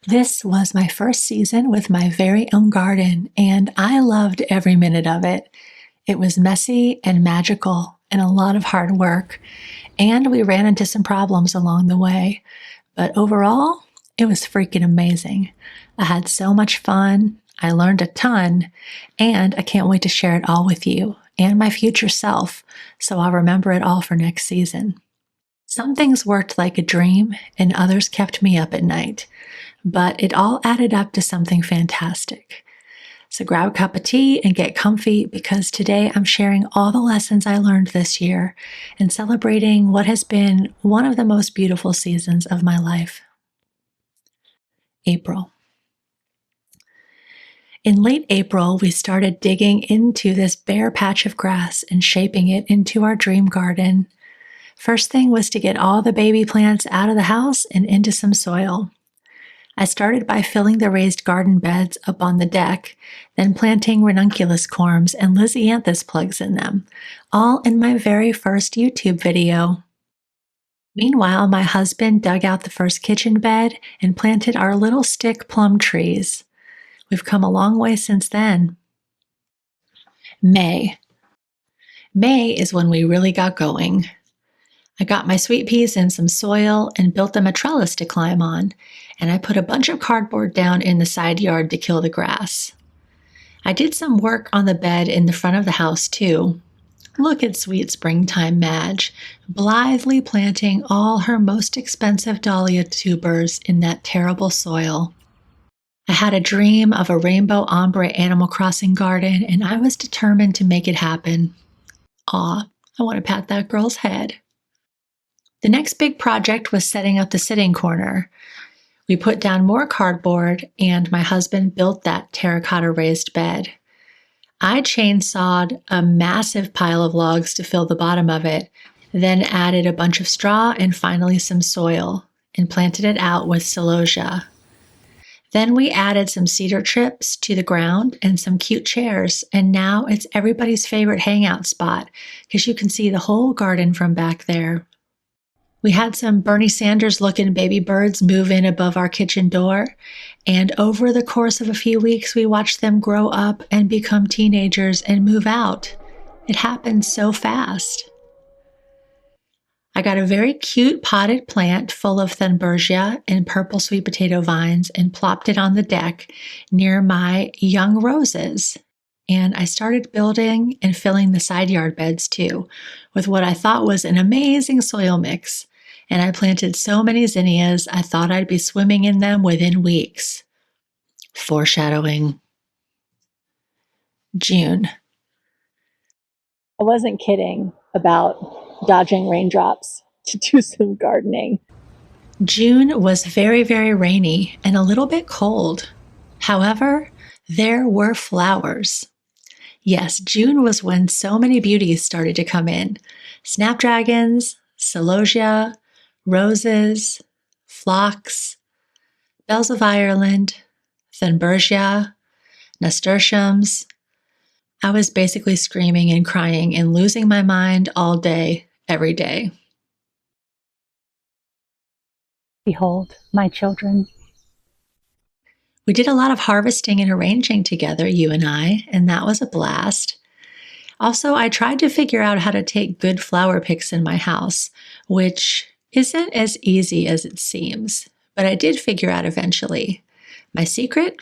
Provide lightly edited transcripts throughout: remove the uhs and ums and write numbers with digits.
This was my first season with my very own garden, and I loved every minute of it. It was messy and magical and a lot of hard work, and we ran into some problems along the way. But overall, it was freaking amazing. I had so much fun, I learned a ton, and I can't wait to share it all with you and my future self, so I'll remember it all for next season. Some things worked like a dream, and others kept me up at night, but it all added up to something fantastic. So grab a cup of tea and get comfy because today I'm sharing all the lessons I learned this year and celebrating what has been one of the most beautiful seasons of my life. April. In late April, we started digging into this bare patch of grass and shaping it into our dream garden. First thing was to get all the baby plants out of the house and into some soil. I started by filling the raised garden beds up on the deck, then planting ranunculus corms and lisianthus plugs in them, all in my very first YouTube video. Meanwhile, my husband dug out the first kitchen bed and planted our little stick plum trees. We've come a long way since then. May. May is when we really got going. I got my sweet peas in some soil and built them a trellis to climb on, and I put a bunch of cardboard down in the side yard to kill the grass. I did some work on the bed in the front of the house too. Look at sweet springtime Madge, blithely planting all her most expensive dahlia tubers in that terrible soil. I had a dream of a rainbow ombre Animal Crossing garden, and I was determined to make it happen. Aw, I want to pat that girl's head. The next big project was setting up the sitting corner. We put down more cardboard, and my husband built that terracotta raised bed. I chainsawed a massive pile of logs to fill the bottom of it, then added a bunch of straw and finally some soil, and planted it out with celosia. Then we added some cedar trips to the ground and some cute chairs, and now it's everybody's favorite hangout spot because you can see the whole garden from back there. We had some Bernie Sanders-looking baby birds move in above our kitchen door, and over the course of a few weeks, we watched them grow up and become teenagers and move out. It happened so fast. I got a very cute potted plant full of thunbergia and purple sweet potato vines and plopped it on the deck near my young roses. And I started building and filling the side yard beds too, with what I thought was an amazing soil mix. And I planted so many zinnias, I thought I'd be swimming in them within weeks. Foreshadowing. June. I wasn't kidding about dodging raindrops to do some gardening. June was very, very rainy and a little bit cold. However, there were flowers. Yes, June was when so many beauties started to come in. Snapdragons, celosia, roses, phlox, bells of Ireland, thunbergia, nasturtiums. I was basically screaming and crying and losing my mind all day, every day. Behold, my children. We did a lot of harvesting and arranging together, you and I, and that was a blast. Also, I tried to figure out how to take good flower pics in my house, which isn't as easy as it seems, but I did figure out eventually. My secret?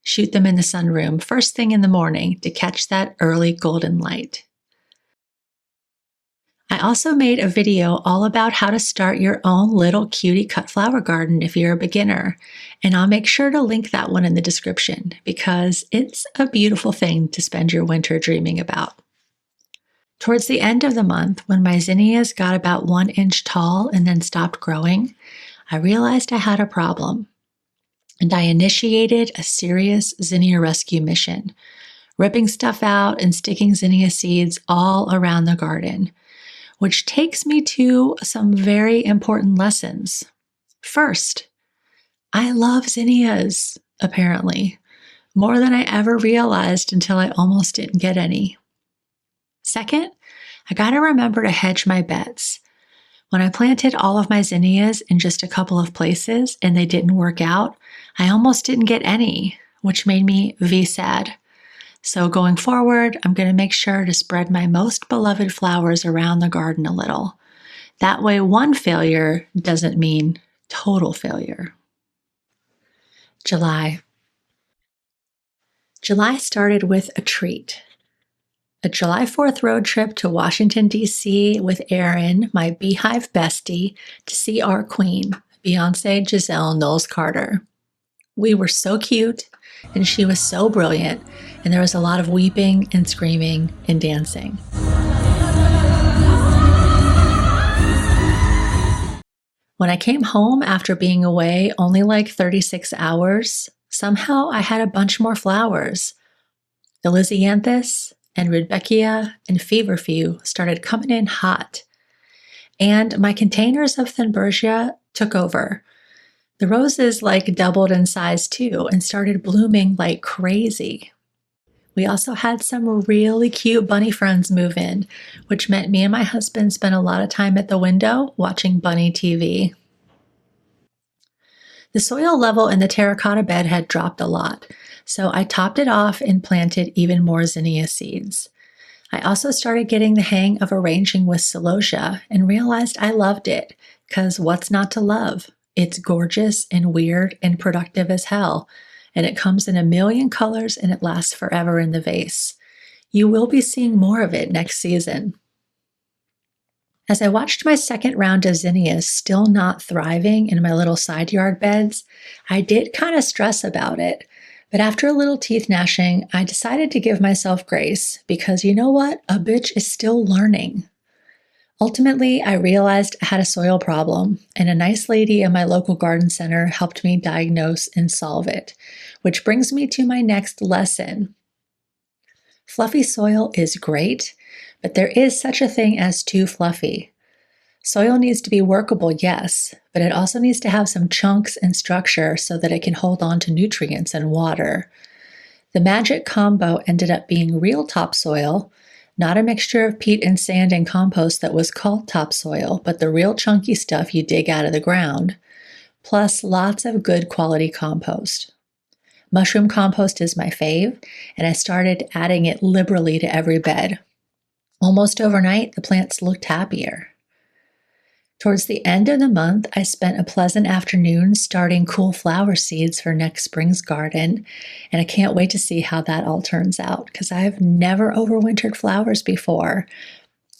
Shoot them in the sunroom first thing in the morning to catch that early golden light. I also made a video all about how to start your own little cutie cut flower garden if you're a beginner, and I'll make sure to link that one in the description because it's a beautiful thing to spend your winter dreaming about. Towards the end of the month, when my zinnias got about 1 inch tall and then stopped growing, I realized I had a problem. And I initiated a serious zinnia rescue mission, ripping stuff out and sticking zinnia seeds all around the garden, which takes me to some very important lessons. First, I love zinnias, apparently, more than I ever realized until I almost didn't get any. Second, I gotta remember to hedge my bets. When I planted all of my zinnias in just a couple of places and they didn't work out, I almost didn't get any, which made me sad. So going forward, I'm going to make sure to spread my most beloved flowers around the garden a little. That way, one failure doesn't mean total failure. July. July started with a treat. A July 4th road trip to Washington, D.C. with Erin, my beehive bestie, to see our queen, Beyonce Giselle Knowles-Carter. We were so cute, and she was so brilliant, and there was a lot of weeping and screaming and dancing. When I came home after being away only like 36 hours, somehow I had a bunch more flowers. The Lisianthus and Rudbeckia and Feverfew started coming in hot. And my containers of Thunbergia took over. The roses doubled in size too and started blooming like crazy. We also had some really cute bunny friends move in, which meant me and my husband spent a lot of time at the window watching bunny TV. The soil level in the terracotta bed had dropped a lot, so I topped it off and planted even more zinnia seeds. I also started getting the hang of arranging with celosia and realized I loved it, because what's not to love? It's gorgeous and weird and productive as hell, and it comes in a million colors and it lasts forever in the vase. You will be seeing more of it next season. As I watched my second round of zinnias still not thriving in my little side yard beds, I did kind of stress about it. But after a little teeth gnashing, I decided to give myself grace because you know what? A bitch is still learning. Ultimately, I realized I had a soil problem, and a nice lady in my local garden center helped me diagnose and solve it, which brings me to my next lesson. Fluffy soil is great, but there is such a thing as too fluffy. Soil needs to be workable, yes, but it also needs to have some chunks and structure so that it can hold on to nutrients and water. The magic combo ended up being real topsoil, not a mixture of peat and sand and compost that was called topsoil, but the real chunky stuff you dig out of the ground, plus lots of good quality compost. Mushroom compost is my fave, and I started adding it liberally to every bed. Almost overnight, the plants looked happier. Towards the end of the month, I spent a pleasant afternoon starting cool flower seeds for next spring's garden, and I can't wait to see how that all turns out because I've never overwintered flowers before.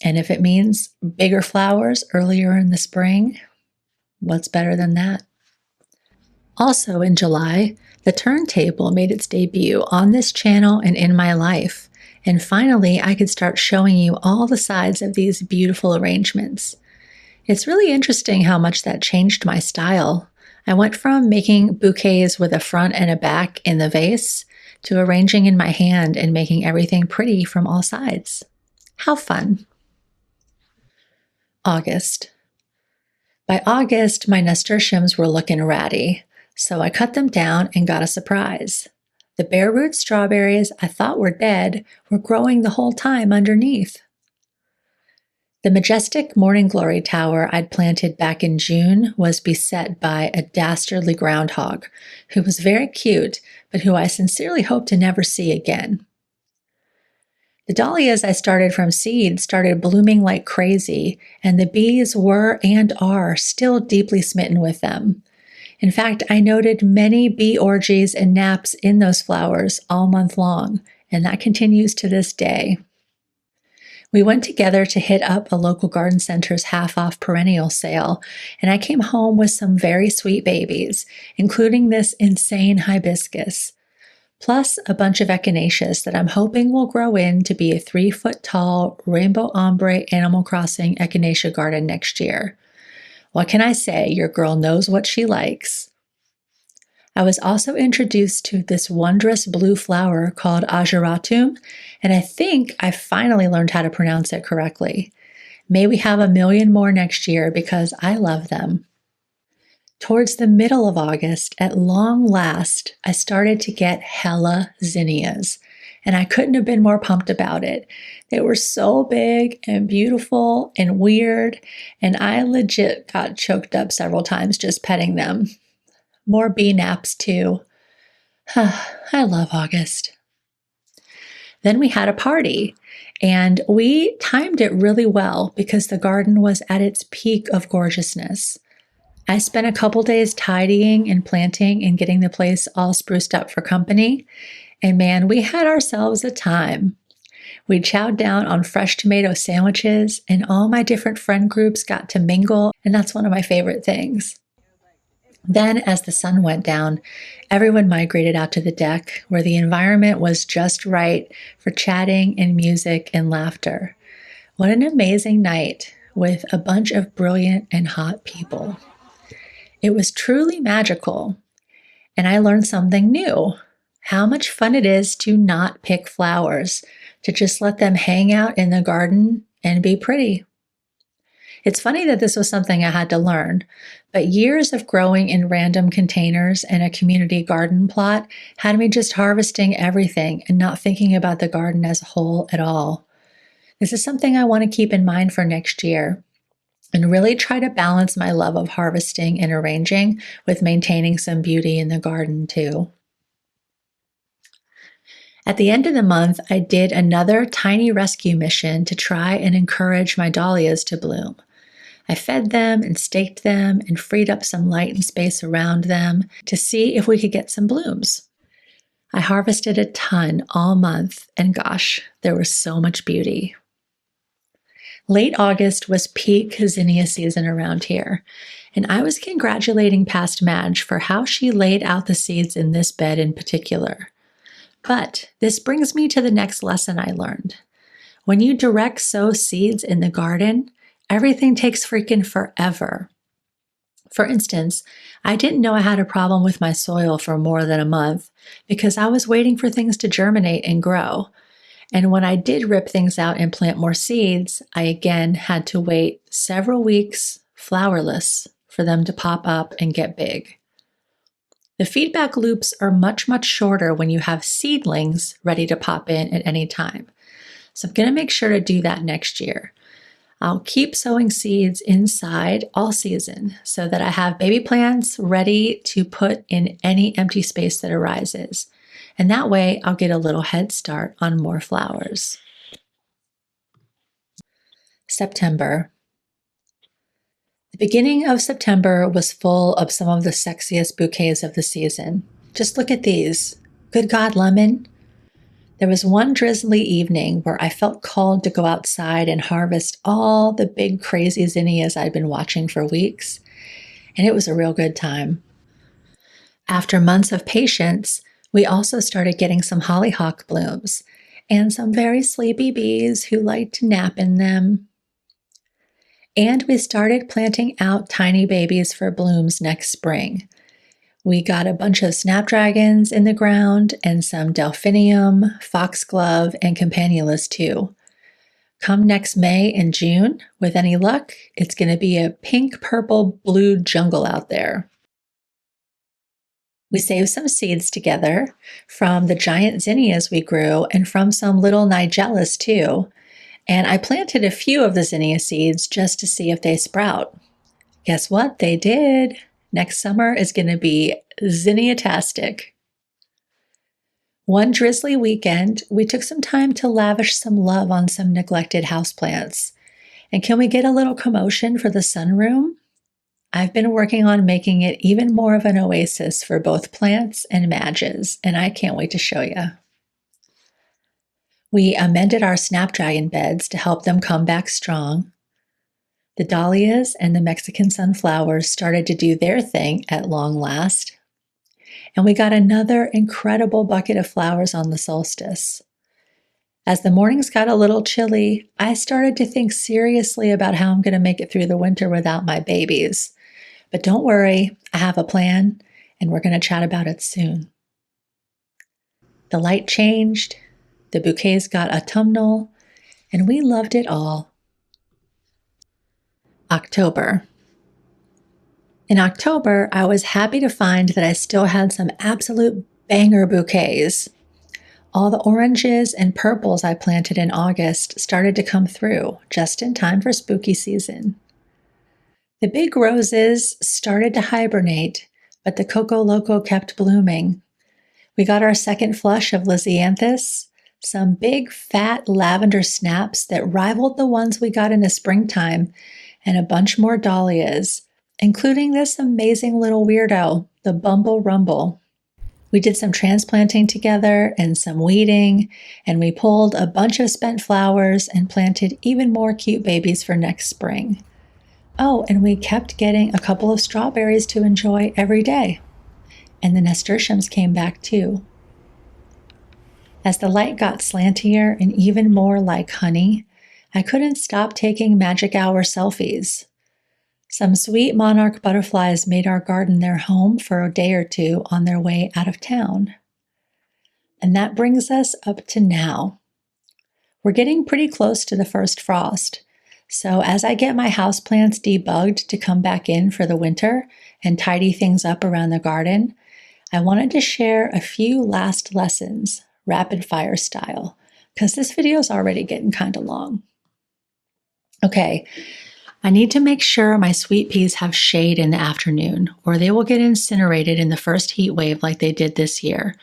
And if it means bigger flowers earlier in the spring, what's better than that? Also in July, the turntable made its debut on this channel and in my life. And finally, I could start showing you all the sides of these beautiful arrangements. It's really interesting how much that changed my style. I went from making bouquets with a front and a back in the vase to arranging in my hand and making everything pretty from all sides. How fun. August. By August, my nasturtiums were looking ratty, so I cut them down and got a surprise. The bare root strawberries I thought were dead were growing the whole time underneath. The majestic morning glory tower I'd planted back in June was beset by a dastardly groundhog, who was very cute, but who I sincerely hope to never see again. The dahlias I started from seed started blooming like crazy, and the bees were and are still deeply smitten with them. In fact, I noted many bee orgies and naps in those flowers all month long, and that continues to this day. We went together to hit up a local garden center's half-off perennial sale, and I came home with some very sweet babies, including this insane hibiscus, plus a bunch of echinaceas that I'm hoping will grow in to be a 3-foot-tall rainbow ombre Animal Crossing echinacea garden next year. What can I say? Your girl knows what she likes. I was also introduced to this wondrous blue flower called ageratum, and I think I finally learned how to pronounce it correctly. May we have a million more next year because I love them. Towards the middle of August, at long last, I started to get hella zinnias, and I couldn't have been more pumped about it. They were so big and beautiful and weird, and I legit got choked up several times just petting them. More bee naps, too. I love August. Then we had a party, and we timed it really well because the garden was at its peak of gorgeousness. I spent a couple days tidying and planting and getting the place all spruced up for company. And man, we had ourselves a time. We chowed down on fresh tomato sandwiches, and all my different friend groups got to mingle, and that's one of my favorite things. Then, as the sun went down, everyone migrated out to the deck where the environment was just right for chatting and music and laughter. What an amazing night with a bunch of brilliant and hot people. It was truly magical, and I learned something new. How much fun it is to not pick flowers, to just let them hang out in the garden and be pretty. It's funny that this was something I had to learn, but years of growing in random containers in a community garden plot had me just harvesting everything and not thinking about the garden as a whole at all. This is something I want to keep in mind for next year and really try to balance my love of harvesting and arranging with maintaining some beauty in the garden too. At the end of the month, I did another tiny rescue mission to try and encourage my dahlias to bloom. I fed them and staked them and freed up some light and space around them to see if we could get some blooms. I harvested a ton all month, and gosh, there was so much beauty. Late August was peak zinnia season around here, and I was congratulating past Madge for how she laid out the seeds in this bed in particular. But this brings me to the next lesson I learned. When you direct sow seeds in the garden, everything takes freaking forever. For instance, I didn't know I had a problem with my soil for more than a month because I was waiting for things to germinate and grow. And when I did rip things out and plant more seeds, I again had to wait several weeks flowerless for them to pop up and get big. The feedback loops are much, much shorter when you have seedlings ready to pop in at any time. So I'm going to make sure to do that next year. I'll keep sowing seeds inside all season so that I have baby plants ready to put in any empty space that arises. And that way I'll get a little head start on more flowers. September. The beginning of September was full of some of the sexiest bouquets of the season. Just look at these. Good God, lemon. There was one drizzly evening where I felt called to go outside and harvest all the big crazy zinnias I'd been watching for weeks, and it was a real good time. After months of patience, we also started getting some hollyhock blooms and some very sleepy bees who liked to nap in them. And we started planting out tiny babies for blooms next spring. We got a bunch of snapdragons in the ground and some delphinium, foxglove, and campanulus too. Come next May and June, with any luck, it's going to be a pink, purple, blue jungle out there. We saved some seeds together from the giant zinnias we grew and from some little nigellas too. And I planted a few of the zinnia seeds just to see if they sprout. Guess what? They did. Next summer is going to be zinniatastic. One drizzly weekend, we took some time to lavish some love on some neglected houseplants. And can we get a little commotion for the sunroom? I've been working on making it even more of an oasis for both plants and Madges, and I can't wait to show you. We amended our snapdragon beds to help them come back strong. The dahlias and the Mexican sunflowers started to do their thing at long last. And we got another incredible bucket of flowers on the solstice. As the mornings got a little chilly, I started to think seriously about how I'm going to make it through the winter without my babies. But don't worry, I have a plan, and we're going to chat about it soon. The light changed, the bouquets got autumnal, and we loved it all. October. In October, I was happy to find that I still had some absolute banger bouquets. All the oranges and purples I planted in August started to come through just in time for spooky season. The big roses started to hibernate, but the Coco Loco kept blooming. We got our second flush of Lisianthus, some big fat lavender snaps that rivaled the ones we got in the springtime, and a bunch more dahlias, including this amazing little weirdo, the Bumble Rumble. We did some transplanting together and some weeding, and we pulled a bunch of spent flowers and planted even more cute babies for next spring. Oh, and we kept getting a couple of strawberries to enjoy every day. And the nasturtiums came back too. As the light got slantier and even more like honey, I couldn't stop taking magic hour selfies. Some sweet monarch butterflies made our garden their home for a day or two on their way out of town. And that brings us up to now. We're getting pretty close to the first frost. So as I get my houseplants debugged to come back in for the winter and tidy things up around the garden, I wanted to share a few last lessons, rapid fire style, because this video is already getting kind of long. Okay, I need to make sure my sweet peas have shade in the afternoon, or they will get incinerated in the first heat wave like they did this year.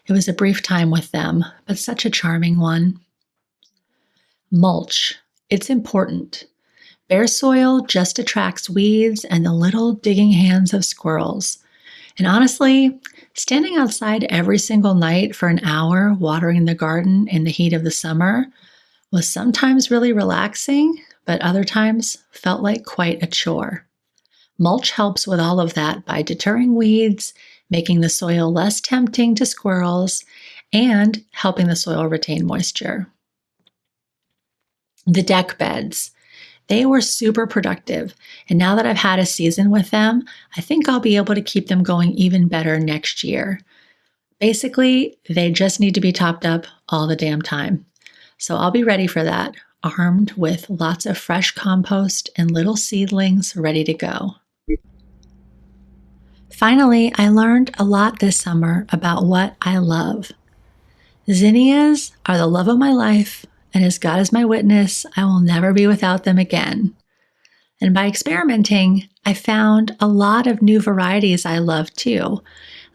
It was a brief time with them, but such a charming one. Mulch. It's important. Bare soil just attracts weeds and the little digging hands of squirrels. And honestly, standing outside every single night for an hour watering the garden in the heat of the summer was sometimes really relaxing, but other times felt like quite a chore. Mulch helps with all of that by deterring weeds, making the soil less tempting to squirrels, and helping the soil retain moisture. The deck beds. They were super productive, and now that I've had a season with them, I think I'll be able to keep them going even better next year. Basically, they just need to be topped up all the damn time. So I'll be ready for that, armed with lots of fresh compost and little seedlings ready to go. Finally, I learned a lot this summer about what I love. Zinnias are the love of my life, and as God is my witness, I will never be without them again. And by experimenting, I found a lot of new varieties I love too,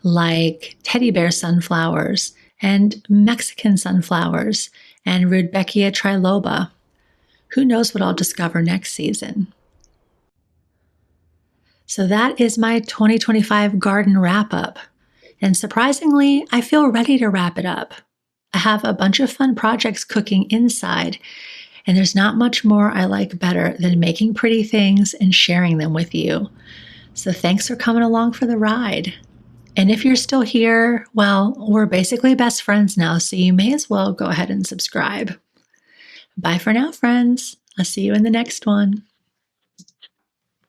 like teddy bear sunflowers and Mexican sunflowers and Rudbeckia triloba. Who knows what I'll discover next season? So that is my 2025 garden wrap-up. And surprisingly, I feel ready to wrap it up. I have a bunch of fun projects cooking inside, and there's not much more I like better than making pretty things and sharing them with you. So thanks for coming along for the ride. And if you're still here, well, we're basically best friends now, so you may as well go ahead and subscribe. Bye for now, friends. I'll see you in the next one.